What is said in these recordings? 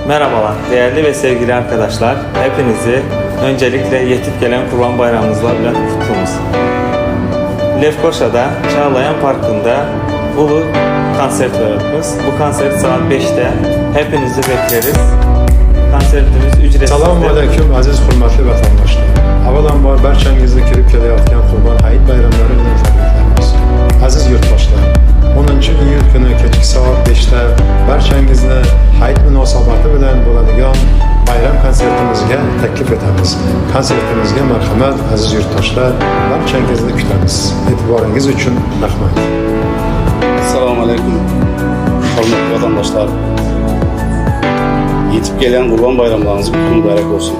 Merhabalar değerli ve sevgili arkadaşlar. Hepinizi öncelikle yetip gelen Kurban Bayramınızla kutluyoruz. Lefkoşa'da Çağlayan Parkı'nda ulu konsert veriyoruz. Bu konsert saat 5'te. Hepinizi bekleriz. Konsertimiz ücretsiz. Salam aleyküm aziz hürmetli vatandaşlar. Avalanbar barchangizni kirib kelayotgan Qurban Hayit bayramlari bilan tabriklaymiz. Aziz yurtdoshlar, 10-iyul kuni kechki soat 5 da barchangizni Hayit munosabati bilan bo'ladigan bayram konsertimizga taklif etamiz. Konsertimizga marhamat aziz yurtdoshlar, barchangizni kutamiz. E'tiboringiz uchun rahmat. Assalamu alaikum. Hürmetli vatandaşlar. Yetip gelen Kurban Bayramlarınız bütün mübarek olsun.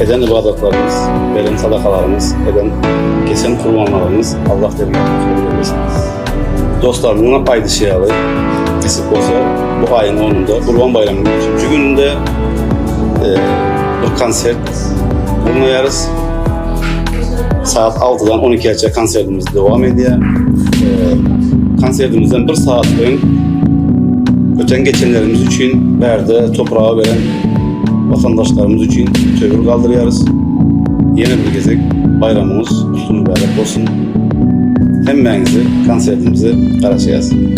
Eden ibadetleriniz, veren sadakalarınız, eden kesen kurbanlarınız Allah dergâhında kabul eylesin. Dostlar, buna paylaşayalı. Nasip olsa bu ayın 10'unda Kurban Bayramı'nın 3. gününde bir konsert bulunuyarız. Saat 6'dan 12'ye konsertimiz devam ediyor. Konsertimizden bir saat ön öten geçenlerimiz için verdi toprağa veren vatandaşlarımız için tövür kaldırıyoruz. Yeni bir gezek bayramımız tutun mübarek olsun. Hemmenizi konsertimizi karşılayasın.